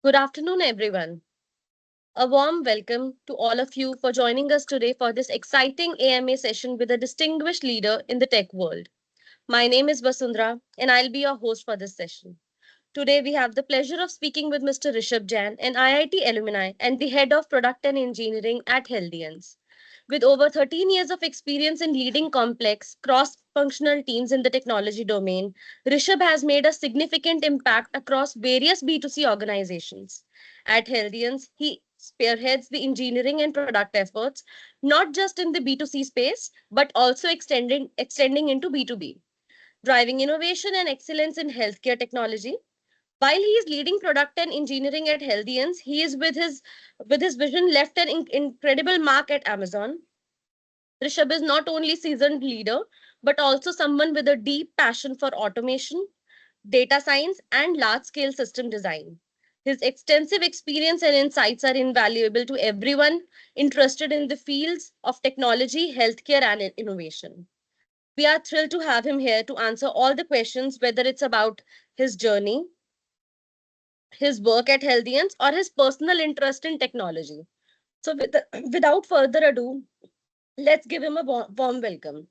Good afternoon, everyone. A warm welcome to all of you for joining us today for this exciting AMA session with a distinguished leader in the tech world. My name is Basundra, and I'll be your host for this session. Today, we have the pleasure of speaking with Mr. Rishabh Jain, an IIT alumni and the head of product and engineering at Healthians. With over 13 years of experience in leading complex, cross functional teams in the technology domain, Rishabh has made a significant impact across various B2C organizations. At Healthians, he spearheads the engineering and product efforts, not just in the B2C space, but also extending into B2B, driving innovation and excellence in healthcare technology. While he is leading product and engineering at Healthians, he is with his vision left an incredible mark at Amazon. Rishabh is not only seasoned leader, but also someone with a deep passion for automation, data science, and large-scale system design. His extensive experience and insights are invaluable to everyone interested in the fields of technology, healthcare, and innovation. We are thrilled to have him here to answer all the questions, whether it's about his journey, his work at Healthians, or his personal interest in technology. Without further ado, let's give him a warm welcome.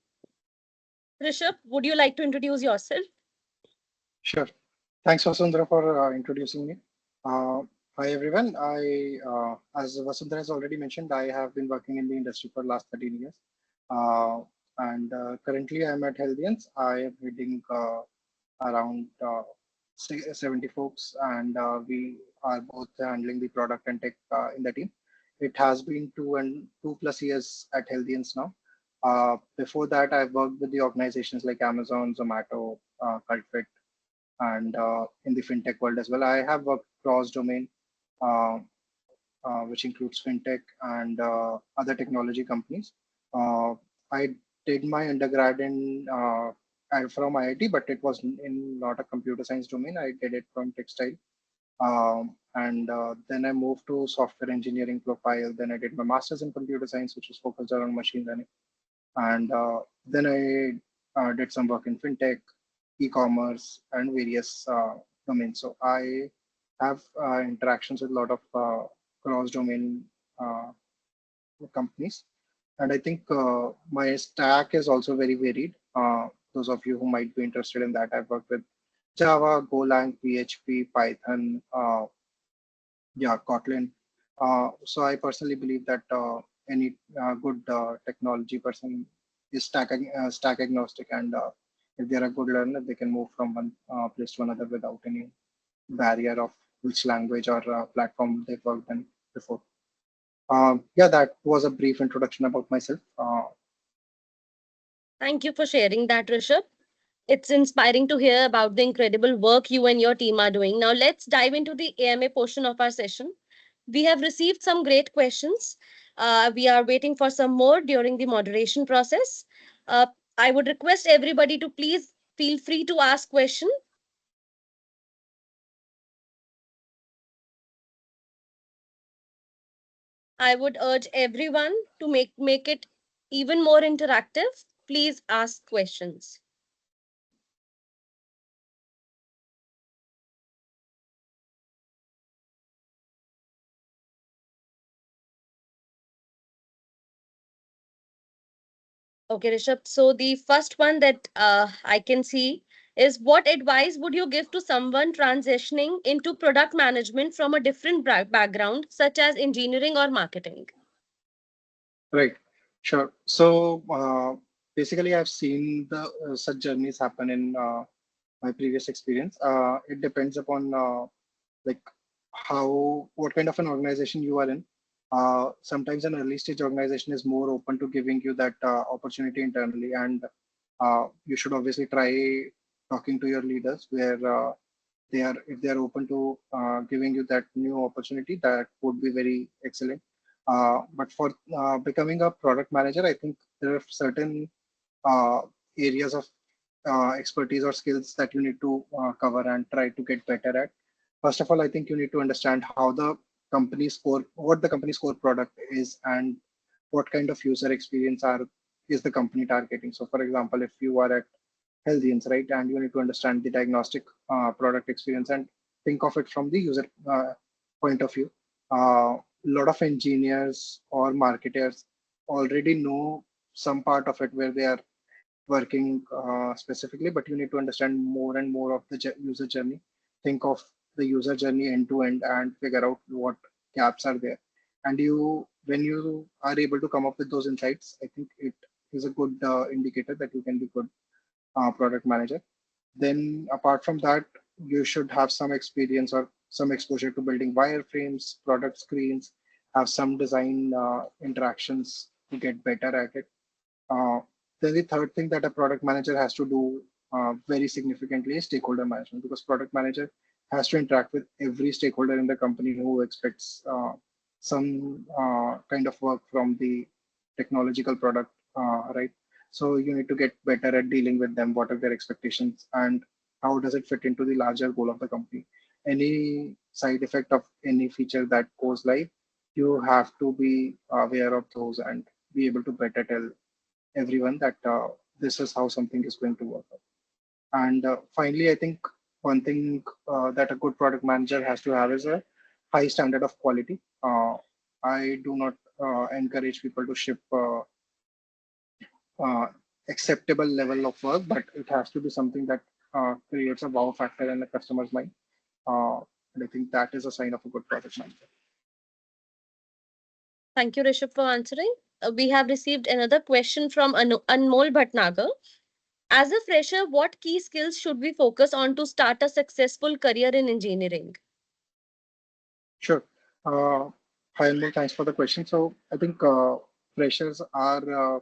Rishabh, would you like to introduce yourself? Sure. Thanks, Vasundhara, for introducing me. Uh, Hi, everyone. As Vasundhara has already mentioned, I have been working in the industry for the last 13 years. Uh, and currently, I'm at Healthians. I am heading around 70 folks, and we are both handling the product and tech in the team. It has been 2+ years at Healthians now. Before that, I've worked with the organizations like Amazon, Zomato, Cultfit, and in the fintech world as well. I have worked cross-domain, uh, which includes fintech and other technology companies. I did my undergrad from IIT, but it was in not a computer science domain. I did it from textile. And then I moved to software engineering profile. Then I did my master's in computer science, which was focused around machine learning. And then I did some work in fintech, e-commerce, and various domains. So I have interactions with a lot of cross-domain uh, companies, and I think my stack is also very varied. Those of you who might be interested in that, I've worked with Java, Golang, PHP, Python, yeah, Kotlin. So I personally believe that any good technology person is stack agnostic, and if they're a good learner, they can move from one place to another without any barrier of which language or platform they've worked in before. Yeah, that was a brief introduction about myself. Thank you for sharing that, Rishabh. It's inspiring to hear about the incredible work you and your team are doing. Now, let's dive into the AMA portion of our session. We have received some great questions. We are waiting for some more during the moderation process. Uh, I would request everybody to please feel free to ask questions. I would urge everyone to make it even more interactive. Please ask questions. Okay, Rishabh. So the first one that I can see is, what advice would you give to someone transitioning into product management from a different background, such as engineering or marketing? Right, sure. So basically, I've seen the such journeys happen in my previous experience. It depends upon like what kind of an organization you are in. Sometimes an early stage organization is more open to giving you that opportunity internally, and you should obviously try talking to your leaders where they are if they are open to giving you that new opportunity. That would be very excellent. But for becoming a product manager, I think there are certain uh, areas of expertise or skills that you need to cover and try to get better at. First of all, I think you need to understand what the company's core product is, and what kind of user experience is the company targeting. So, for example, if you are at Healthians, right, and you need to understand the diagnostic product experience and think of it from the point of view. A lot of engineers or marketers already know some part of it where they are working specifically, but you need to understand more and more of the user journey. Think of the user journey end to end and figure out what gaps are there. And when you are able to come up with those insights, I think it is a good indicator that you can be good product manager. Then apart from that, you should have some experience or some exposure to building wireframes, product screens, have some design interactions to get better at it. uh, then the third thing that a product manager has to do very significantly is stakeholder management, because product manager has to interact with every stakeholder in the company who expects some kind of work from the technological product, right? So you need to get better at dealing with them. What are their expectations, and how does it fit into the larger goal of the company? Any side effect of any feature that goes live, you have to be aware of those and be able to better tell everyone that this is how something is going to work out. And finally, I think one thing that a good product manager has to have is a high standard of quality. I do not encourage people to ship uh, acceptable level of work, but it has to be something that creates a wow factor in the customer's mind. And I think that is a sign of a good product manager. Thank you, Rishabh, for answering. We have received another question from Anmol Bhatnagar. As a fresher, what key skills should we focus on to start a successful career in engineering? Sure. Uh, Hi, Anmol, thanks for the question. So I think freshers are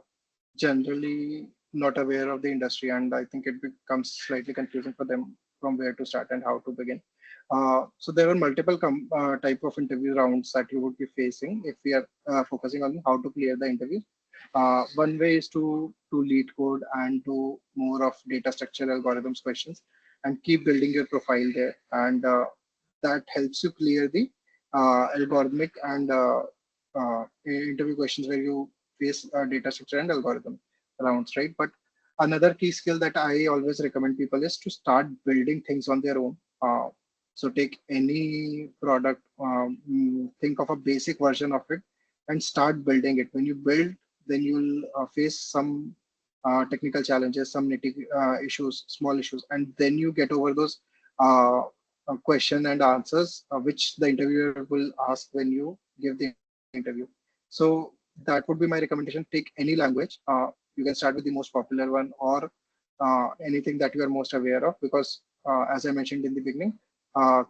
generally not aware of the industry, and I think it becomes slightly confusing for them from where to start and how to begin. So there are multiple type of interview rounds that you would be facing if we are focusing on how to clear the interview. One way is to lead code and do more of data structure algorithms questions and keep building your profile there, and that helps you clear the algorithmic and interview questions where you face data structure and algorithm rounds, right? But another key skill that I always recommend people is to start building things on their own. So take any product, think of a basic version of it and start building it. When you build, then you'll face some technical challenges, some nitty issues, small issues, and then you get over those uh, question and answers, which the interviewer will ask when you give the interview. So that would be my recommendation. Take any language. You can start with the most popular one, or anything that you are most aware of, because as I mentioned in the beginning, uh,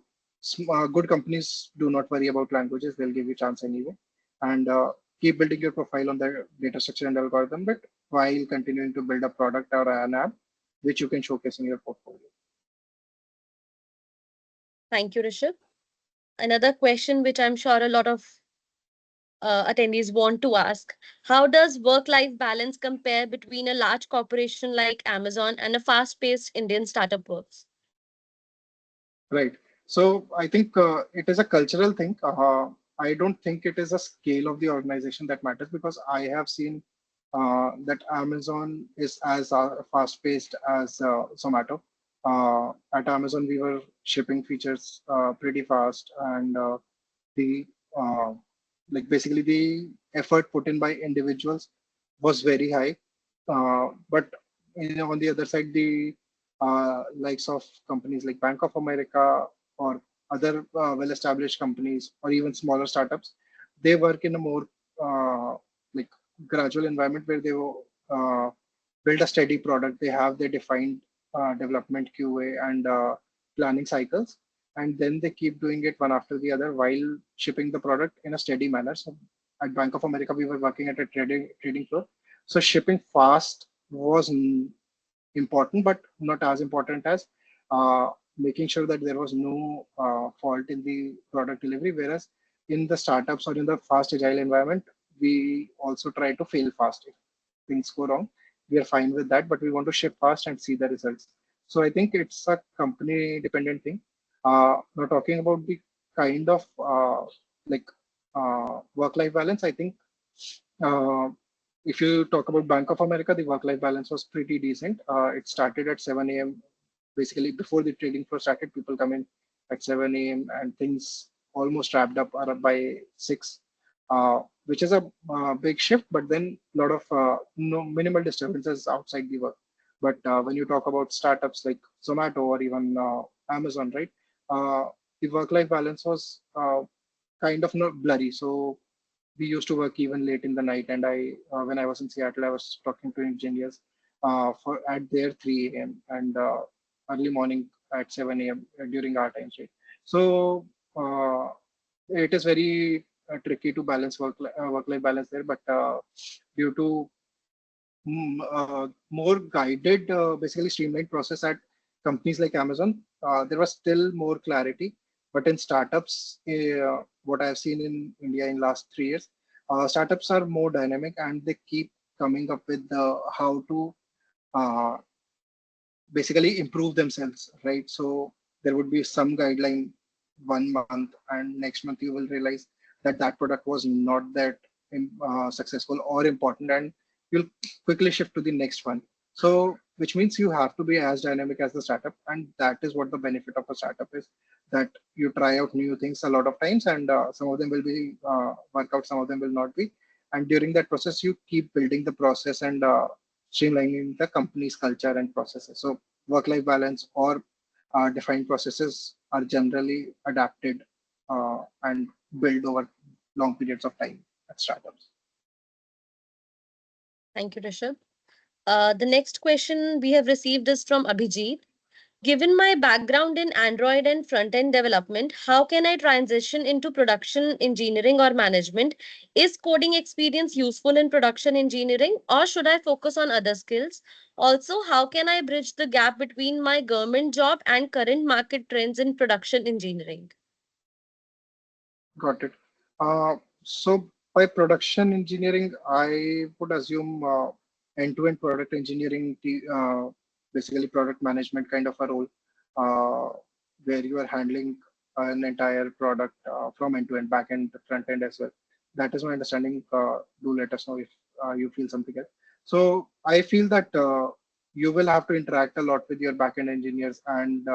good companies do not worry about languages. They'll give you chance anyway. And keep building your profile on the data structure and algorithm bit while continuing to build a product or an app which you can showcase in your portfolio. Thank you, Rishabh. Another question which I'm sure a lot of attendees want to ask: how does work life balance compare between a large corporation like Amazon and a fast paced Indian startup works? Right. So I think it is a cultural thing. I don't think it is a scale of the organization that matters, because I have seen that Amazon is as fast-paced as Zomato. At Amazon, we were shipping features pretty fast, and the basically the effort put in by individuals was very high. But on the other side, the likes of companies like Bank of America or other well-established companies or even smaller startups, they work in a more uh, like gradual environment where they will build a steady product. They have their defined development QA and planning cycles, and then they keep doing it one after the other while shipping the product in a steady manner. So at Bank of America, we were working at a trading floor, so shipping fast was important, but not as important as making sure that there was no fault in the product delivery. Whereas in the startups or in the fast agile environment, we also try to fail fast. If things go wrong, we are fine with that, but we want to ship fast and see the results. So I think it's a company dependent thing. Now talking about the kind of like work life balance, I think uh, if you talk about Bank of America, the work-life balance was pretty decent. It started at 7 a.m. Basically, before the trading floor started, people come in at 7 a.m. and things almost wrapped up by 6, which is a big shift, but then a lot of no minimal disturbances outside the work. But when you talk about startups like Zomato or even Amazon, right, the work-life balance was kind of not blurry. So we used to work even late in the night, and when I was in Seattle, I was talking to engineers for at their 3 a.m. and early morning at 7 a.m. During our time, right? So uh, it is very tricky to balance work life balance there, but due to more guided, basically streamlined process at companies like Amazon, there was still more clarity. But in startups, what I've seen in India in last 3 years, startups are more dynamic and they keep coming up with how to uh, basically improve themselves, right? So there would be some guideline 1 month, and next month you will realize that that product was not that successful or important, and you'll quickly shift to the next one. So, which means you have to be as dynamic as the startup, and that is what the benefit of a startup is. That you try out new things a lot of times, and some of them will be work out, some of them will not be. And during that process, you keep building the process and streamlining the company's culture and processes. So work-life balance or defined processes are generally adapted and built over long periods of time at startups. Thank you, Rishabh. The next question we have received is from Abhijit. Given my background in Android and front end development, how can I transition into production engineering or management? Is coding experience useful in production engineering, or should I focus on other skills? Also, how can I bridge the gap between my government job and current market trends in production engineering? Got it. So by production engineering, I would assume end-to-end product engineering, basically product management kind of a role, uh, where you are handling an entire product from end to end, back end, front end as well. That is my understanding. Do let us know if you feel something else. So I feel that you will have to interact a lot with your back-end engineers and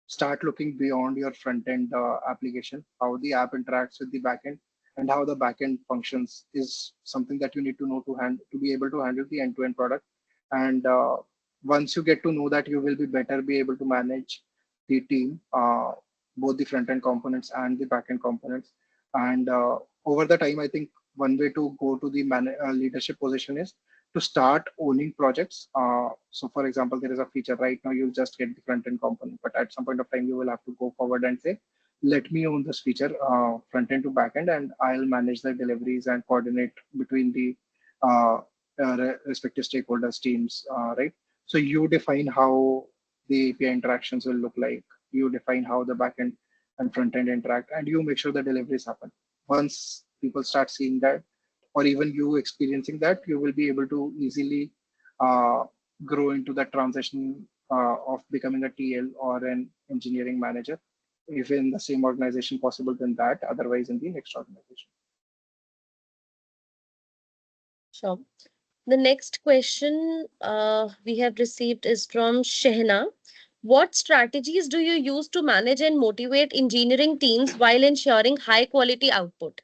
start looking beyond your front end application, how the app interacts with the backend, and how the backend functions is something that you need to know to be able to handle the end-to-end product. And once you get to know that, you will be better be able to manage the team, both the front end components and the backend components. And over the time, I think one way to go to the leadership position is to start owning projects. So for example, there is a feature right now, you'll just get the front end component, but at some point of time, you will have to go forward and say, let me own this feature front end to back end, and I'll manage the deliveries and coordinate between the uh, respective stakeholders teams, right? So you define how the API interactions will look like. You define how the backend and front end interact, and you make sure the deliveries happen. Once people start seeing that, or even you experiencing that, you will be able to easily uh, grow into that transition of becoming a TL or an engineering manager, if in the same organization possible than that, otherwise in the next organization. Sure. The next question we have received is from Shehna. What strategies do you use to manage and motivate engineering teams while ensuring high quality output?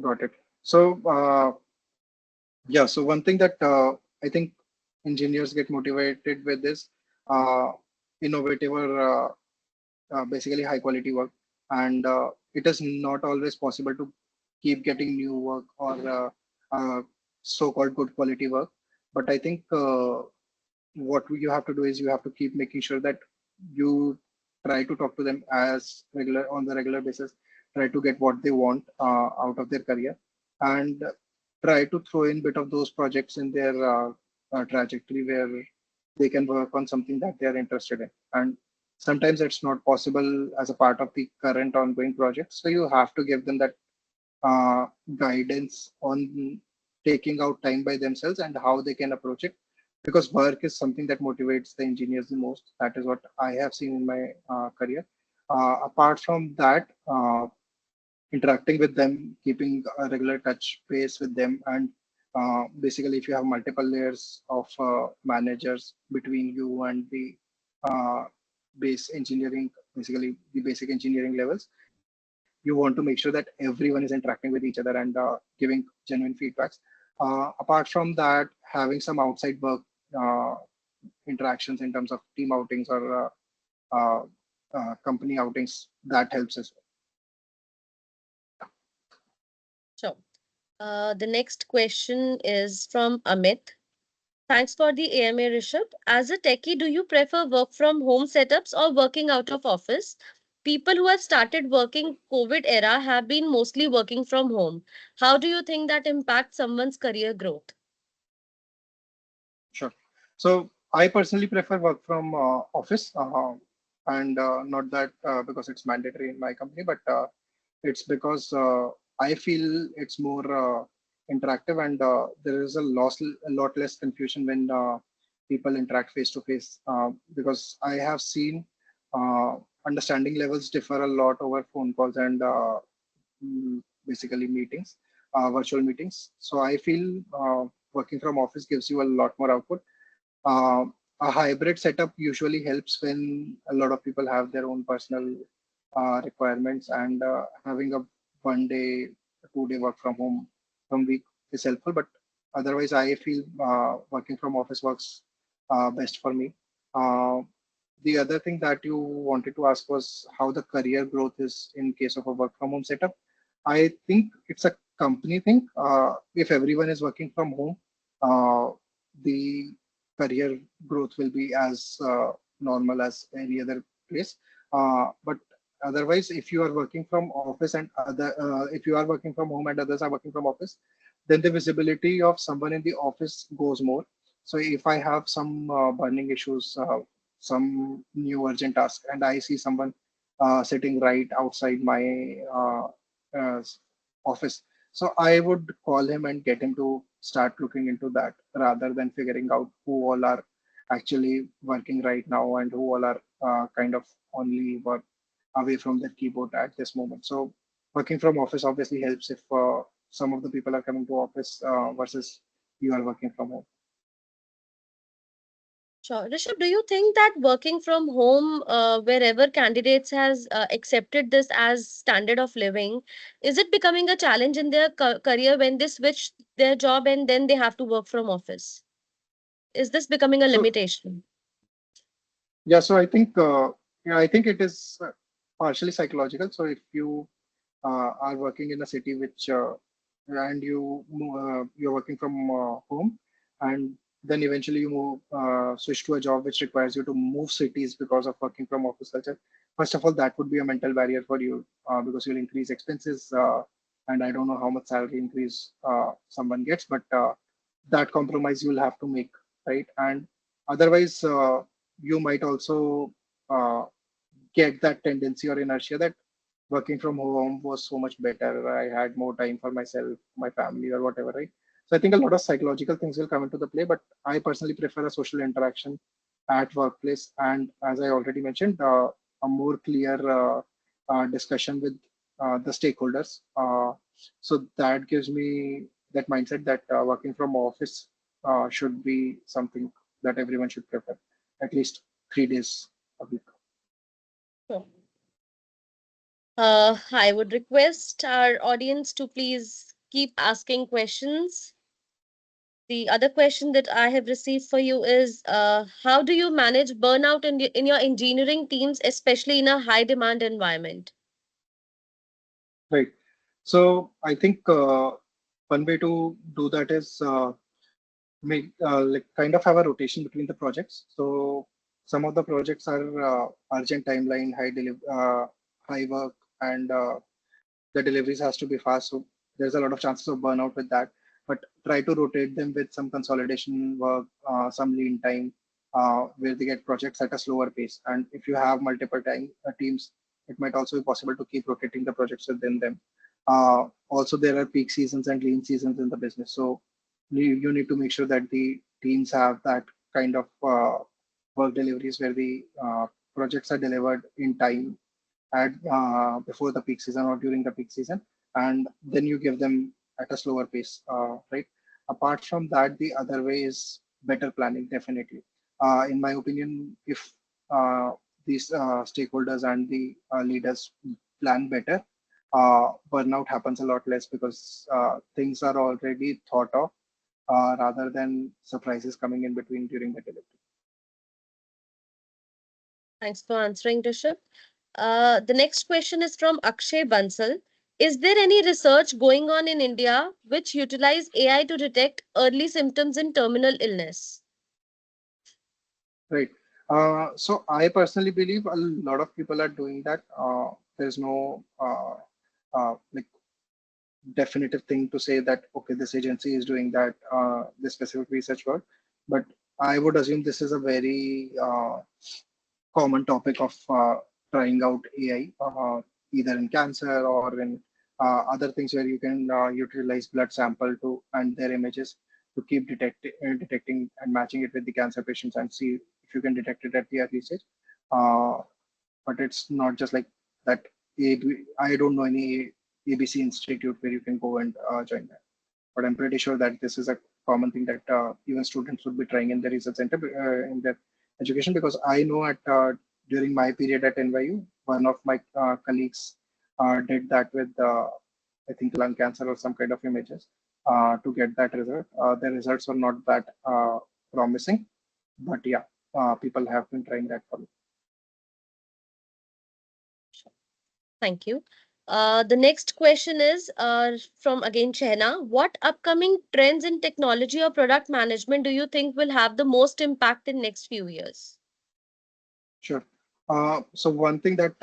Got it. So yeah, so one thing that I think engineers get motivated with is uh, innovative or basically high quality work, and it is not always possible to keep getting new work or so-called good quality work. But I think what you have to do is you have to keep making sure that you try to talk to them as regular on the regular basis, try to get what they want out of their career, and try to throw in bit of those projects in their trajectory where they can work on something that they are interested in. And sometimes it's not possible as a part of the current ongoing project, so you have to give them that uh, guidance on taking out time by themselves and how they can approach it, because work is something that motivates the engineers the most. That is what I have seen in my career. Apart from that, interacting with them, keeping a regular touch base with them, and basically, if you have multiple layers of managers between you and the uh, base engineering, basically the basic engineering levels, you want to make sure that everyone is interacting with each other and giving genuine feedbacks. Apart from that, having some outside work uh, interactions in terms of team outings or uh, company outings, that helps as Sure. The next question is from Amit. Thanks for the AMA, Rishabh. As a techie, do you prefer work from home setups or working out of office? People who have started working COVID era have been mostly working from home. How do you think that impacts someone's career growth? Sure. So I personally prefer work from office, and not that because it's mandatory in my company, but it's because I feel it's more interactive and there is a lot less confusion when people interact face to face. Because I have seen uh, understanding levels differ a lot over phone calls and basically meetings, virtual meetings. So I feel working from office gives you a lot more output. uh, a hybrid setup usually helps when a lot of people have their own personal requirements, and having a 1 day, 2 day work from home from week is helpful. But otherwise, I feel working from office works best for me. Uh, the other thing that you wanted to ask was how the career growth is in case of a work from home setup. I think it's a company thing. If everyone is working from home, the career growth will be as normal as any other place. But otherwise, if you are working from office and if you are working from home and others are working from office, then the visibility of someone in the office goes more. So if I have some burning issues, some new urgent task, and I see someone sitting right outside my uh, office, so I would call him and get him to start looking into that rather than figuring out who all are actually working right now and who all are kind of only work away from their keyboard at this moment. So working from office obviously helps if some of the people are coming to office versus you are working from home. Sure. Rishabh, do you think that working from home, wherever candidates has accepted this as standard of living, is it becoming a challenge in their career when they switch their job and then they have to work from office? Is this becoming a So limitation? yeah, so I think it is partially psychological. So if you are working in a city which and you're working from home, and then eventually you switch to a job which requires you to move cities because of working from office culture. First of all, that would be a mental barrier for you because you'll increase expenses, and I don't know how much salary increase someone gets, but that compromise you'll have to make, right? And otherwise you might also uh, get that tendency or inertia that working from home was so much better. I had more time for myself, my family, or whatever, right? So I think a lot of psychological things will come into the play, but I personally prefer a social interaction at workplace. And as I already mentioned, a more clear discussion with the stakeholders. So that gives me that mindset that working from office should be something that everyone should prefer, at least 3 days a week. Sure. I would request our audience to please keep asking questions. The other question that I have received for you is how do you manage burnout in your engineering teams, especially in a high demand environment? Right. So I think one way to do that is make like kind of have a rotation between the projects. So some of the projects are urgent timeline, high work, and the deliveries has to be fast. So there's a lot of chances of burnout with that. But try to rotate them with some consolidation work, some lean time, where they get projects at a slower pace. And if you have multiple teams, it might also be possible to keep rotating the projects within them. Also, there are peak seasons and lean seasons in the business. So you need to make sure that the teams have that kind of work deliveries where the projects are delivered in time at before the peak season or during the peak season, and then you give them at a slower pace, right? Apart from that, the other way is better planning, definitely. In my opinion, if these stakeholders and the leaders plan better, burnout happens a lot less because things are already thought of rather than surprises coming in between during the delivery. Thanks for answering, Rishabh. The next question is from Akshay Bansal. Is there any research going on in India which utilize AI to detect early symptoms in terminal illness? Right. So I personally believe a lot of people are doing that. There's no like definitive thing to say that okay, this agency is doing that this specific research work, but I would assume this is a very common topic of trying out AI, either in cancer or in other things where you can utilize blood sample to and their images to keep detecting and matching it with the cancer patients and see if you can detect it at the early stage. Uh, but it's not just like that. I don't know any ABC institute where you can go and join that. But I'm pretty sure that this is a common thing that even students would be trying in the research center in their education, because I know at during my period at NYU, one of my colleagues did that with I think lung cancer or some kind of images to get that result. The results were not that promising, but yeah, people have been trying that for. Thank you. The next question is from again Chehna. What upcoming trends in technology or product management do you think will have the most impact in next few years? Sure. So one thing that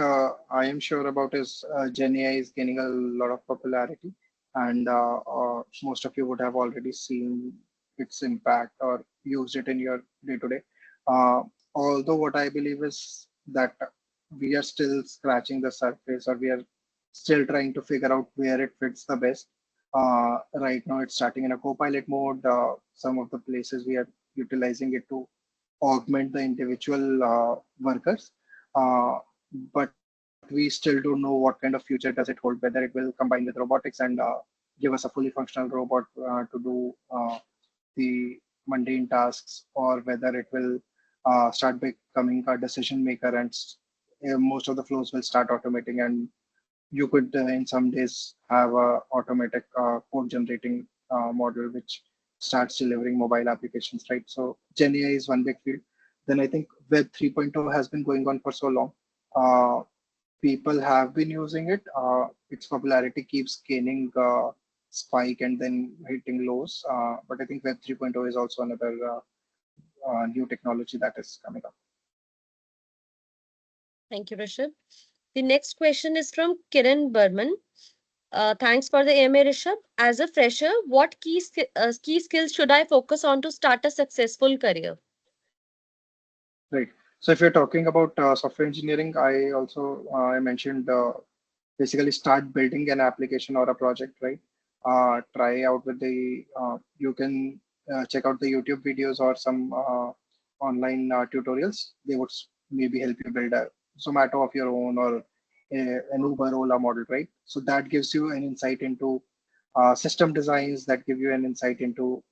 I am sure about is Gen AI is gaining a lot of popularity, and most of you would have already seen its impact or used it in your day-to-day. Uh, Although what I believe is that we are still scratching the surface, or we are still trying to figure out where it fits the best. Right now, it's starting in a co-pilot mode. Some of the places we are utilizing it to augment the individual workers. Uh, but we still don't know what kind of future does it hold, whether it will combine with robotics and give us a fully functional robot to do the mundane tasks, or whether it will start becoming a decision maker and most of the flows will start automating, and you could in some days have a automatic code generating model which starts delivering mobile applications, right? So Gen AI is one big field. Then I think Web 3.0 has been going on for so long. Uh, People have been using it. Its popularity keeps gaining spike and then hitting lows. But I think Web 3.0 is also another new technology that is coming up. Thank you, Rishabh. The next question is from Kiran Burman. Thanks for the AMA, Rishabh. As a fresher, what key skills should I focus on to start a successful career? Right. So if you're talking about software engineering, I mentioned basically start building an application or a project, right? Try out with the you can check out the YouTube videos or some online tutorials. They would maybe help you build a Zomato of your own, or an Uber Ola model, right? So that gives you an insight into system designs, that give you an insight into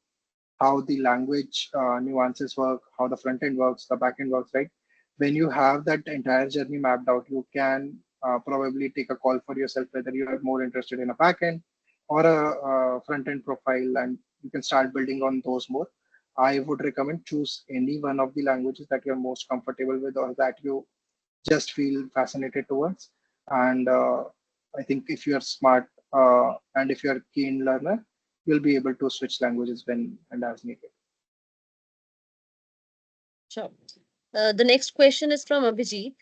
how the language nuances work, how the front end works, the back end works, right? When you have that entire journey mapped out, you can probably take a call for yourself whether you are more interested in a back end or a front end profile, and you can start building on those more. I would recommend choose any one of the languages that you're most comfortable with or that you just feel fascinated towards. And I think if you are smart and if you're a keen learner, you'll be able to switch languages when and as needed. Sure. The next question is from Abhijit.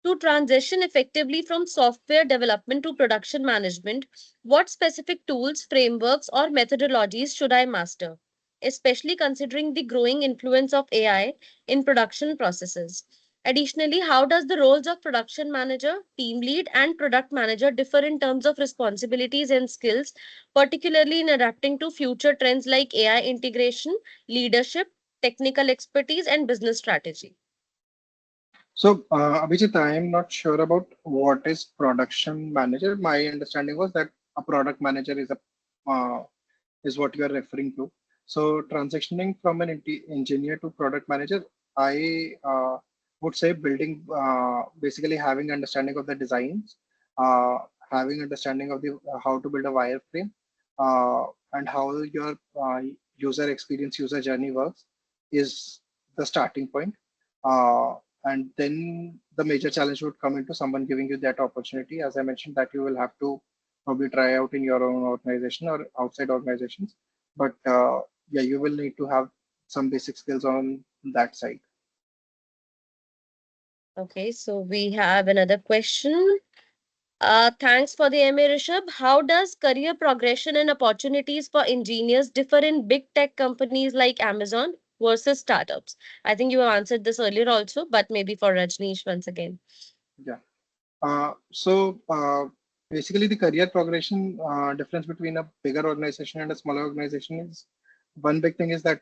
To transition effectively from software development to production management, what specific tools, frameworks, or methodologies should I master, especially considering the growing influence of AI in production processes? Additionally, how does the roles of production manager, team lead, and product manager differ in terms of responsibilities and skills, particularly in adapting to future trends like AI integration, leadership, technical expertise, and business strategy? So, Abhijit, I am not sure about what is production manager. My understanding was that a product manager is what you are referring to. So, transitioning from an engineer to product manager, I would say building basically having understanding of the designs, having understanding of the how to build a wireframe uh, and how your user experience, user journey works is the starting point. Uh, and then the major challenge would come into someone giving you that opportunity. As I mentioned, that you will have to probably try out in your own organization or outside organizations. But yeah, you will need to have some basic skills on that side. Okay, so we have another question. Thanks for the MA Rishabh. How does career progression and opportunities for engineers differ in big tech companies like Amazon versus startups? I think you have answered this earlier also, but maybe for Rajneesh once again. Yeah. So basically, the career progression difference between a bigger organization and a smaller organization is one big thing is that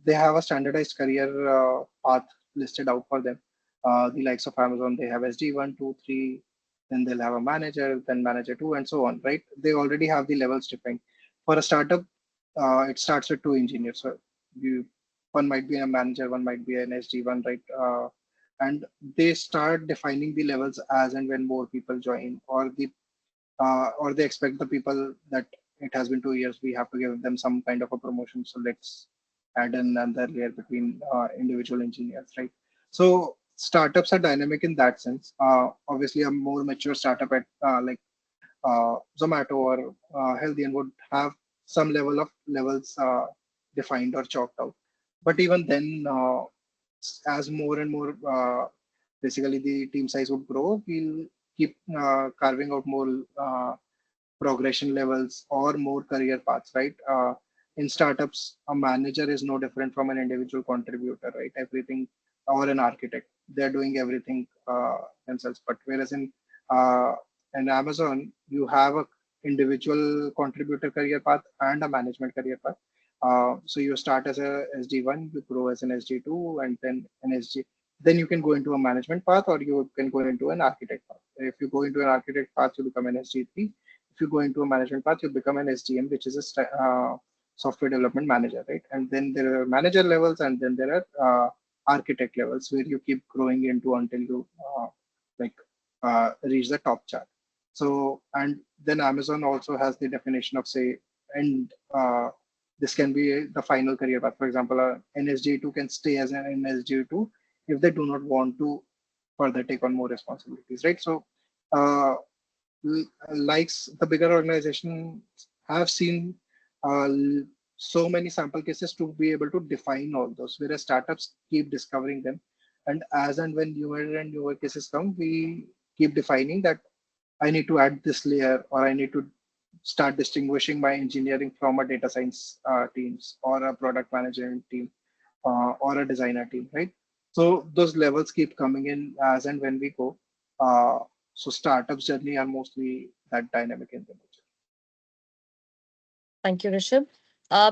they have a standardized career path listed out for them. The likes of Amazon, they have SD1, 2, 3, then they'll have a manager, then manager 2, and so on, right? They already have the levels defined. For a startup, it starts with two engineers. So you, one might be a manager, one might be an SD1, right? And they start defining the levels as and when more people join, or they expect the people that it has been 2 years, we have to give them some kind of a promotion, so let's add another layer between individual engineers, right? So startups are dynamic in that sense. Obviously a more mature startup at like Zomato or Healthian would have some level of levels defined or chalked out. But even then, as more and more basically the team size would grow, we'll keep carving out more progression levels or more career paths, right? In startups, a manager is no different from an individual contributor, right? Everything, or an architect, they're doing everything themselves. But whereas uh, in Amazon, you have a individual contributor career path and a management career path. So you start as a SD1, you grow as an SD2, and then an SG. Then you can go into a management path, or you can go into an architect path. If you go into an architect path, you become an SG3. If you go into a management path, you become an SDM, which is a software development manager, right? And then there are manager levels, and then there are architect levels where you keep growing into until you like reach the top chart. So, and then Amazon also has the definition of say, and this can be the final career path. For example, an SG2 can stay as an SG2 if they do not want to further take on more responsibilities, right? So, uh, likes the bigger organization have seen uh, so many sample cases to be able to define all those, whereas startups keep discovering them. And as and when newer and newer cases come, we keep defining that I need to add this layer, or I need to start distinguishing my engineering from a data science teams or a product management team or a designer team, right? So those levels keep coming in as and when we go. Uh, so startups generally are mostly that dynamic in the nature. Thank you, Rishabh.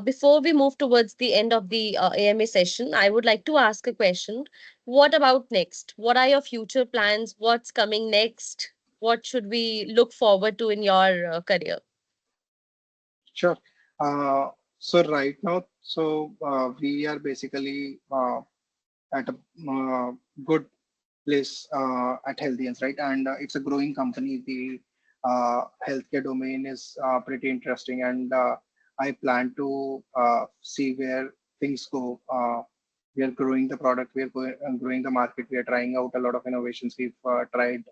Before we move towards the end of the AMA session, I would like to ask a question. What about next? What are your future plans? What's coming next? What should we look forward to in your career? Sure. So right now, we are basically at a good place at Healthians, right? And it's a growing company. The healthcare domain is pretty interesting, and I plan to see where things go. We are growing the product, we are growing the market, we are trying out a lot of innovations. We've tried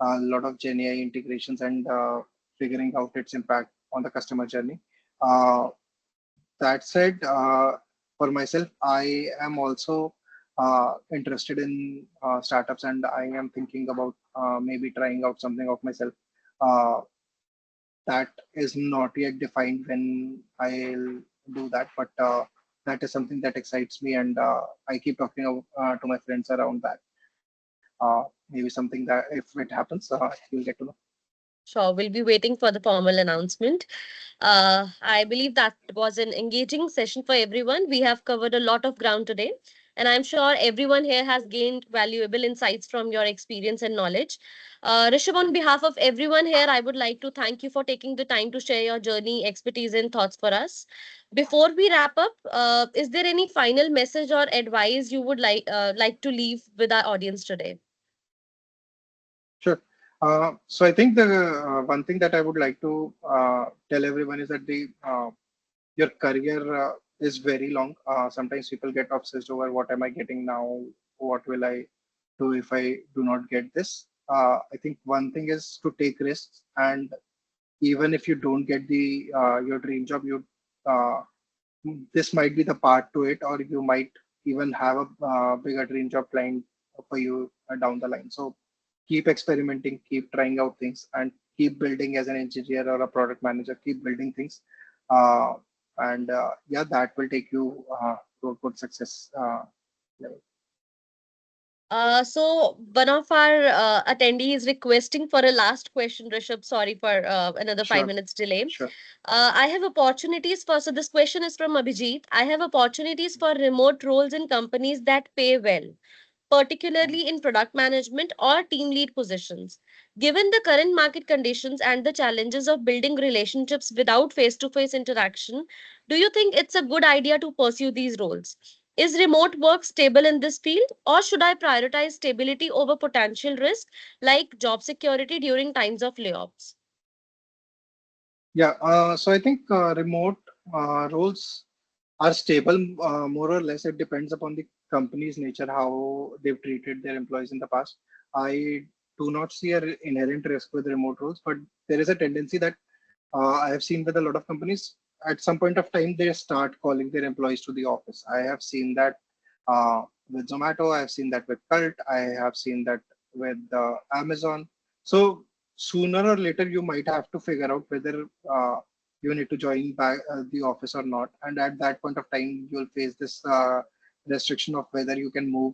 a lot of Gen AI integrations and figuring out its impact on the customer journey. Uh, that said, for myself, I am also interested in startups, and I am thinking about maybe trying out something of myself. Uh, that is not yet defined when I'll do that, but that is something that excites me, and I keep talking to my friends around that. Maybe something that if it happens, you'll get to know. Sure, we'll be waiting for the formal announcement. I believe that was an engaging session for everyone. We have covered a lot of ground today, and I'm sure everyone here has gained valuable insights from your experience and knowledge. Rishabh, on behalf of everyone here, I would like to thank you for taking the time to share your journey, expertise, and thoughts for us. Before we wrap up, is there any final message or advice you would like to leave with our audience today? Sure. So I think the one thing that I would like to tell everyone is that the your career is very long. Sometimes people get obsessed over what am I getting now? What will I do if I do not get this? I think one thing is to take risks, and even if you don't get the your dream job, you uh, this might be the part to it, or you might even have a bigger dream job planned for you down the line. So keep experimenting, keep trying out things, and keep building as an engineer or a product manager. Keep building things, uh, and yeah, that will take you to a good success level. So one of our attendees requesting for a last question, Rishabh. Sorry for another five Sure, minutes delay. sure. I have opportunities for, so this question is from Abhijit. I have opportunities for remote roles in companies that pay well, particularly in product management or team lead positions. Given the current market conditions and the challenges of building relationships without face to face interaction, do you think it's a good idea to pursue these roles? Is remote work stable in this field, or should I prioritize stability over potential risk like job security during times of layoffs? Yeah, so I think remote roles are stable more or less. It depends upon the company's nature, how they've treated their employees in the past. I do not see an inherent risk with remote roles, but there is a tendency that I have seen with a lot of companies at some point of time they start calling their employees to the office. I have seen that with Zomato. I have seen that with Cult. I have seen that with Amazon. So sooner or later you might have to figure out whether you need to join back the office or not. And at that point of time, you'll face this restriction of whether you can move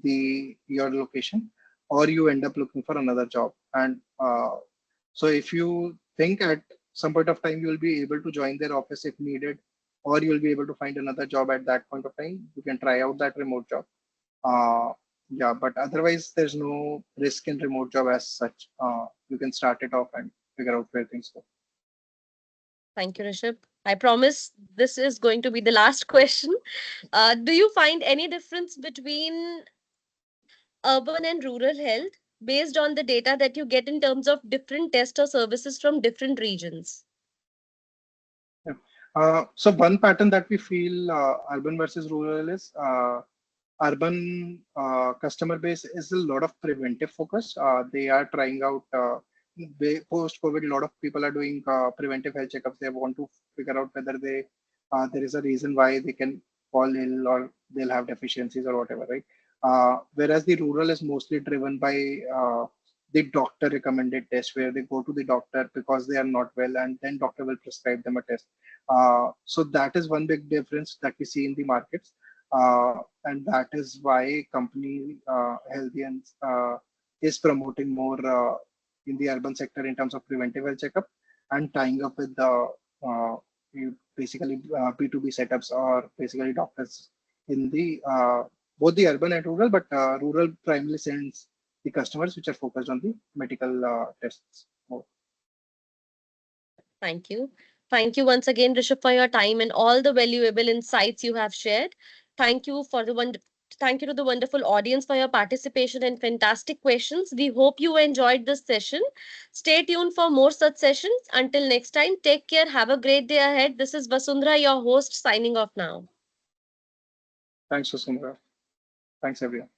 the your location or you end up looking for another job. And so if you think at some point of time you will be able to join their office if needed, or you will be able to find another job at that point of time, you can try out that remote job. Uh, yeah, but otherwise there's no risk in remote job as such. You can start it off and figure out where things go. Thank you, Rishabh. I promise this is going to be the last question. Do you find any difference between urban and rural health based on the data that you get in terms of different tests or services from different regions? Yeah. So one pattern that we feel urban versus rural is urban customer base is a lot of preventive focus. They are trying out post COVID. A lot of people are doing preventive health checkups. They want to figure out whether they there is a reason why they can fall ill or they'll have deficiencies or whatever, right? Whereas the rural is mostly driven by the doctor recommended test, where they go to the doctor because they are not well, and then doctor will prescribe them a test. So that is one big difference that we see in the markets, and that is why company Healthians is promoting more in the urban sector in terms of preventive health checkup and tying up with the basically B2B setups or basically doctors in the both the urban and rural, but rural primarily sends the customers which are focused on the medical tests more. Thank you. Thank you once again, Rishabh, for your time and all the valuable insights you have shared. Thank you for the one. Thank you to the wonderful audience for your participation and fantastic questions. We hope you enjoyed this session. Stay tuned for more such sessions. Until next time, take care. Have a great day ahead. This is Vasundhara, your host, signing off now. Thanks, Vasundhara. Thanks, everyone.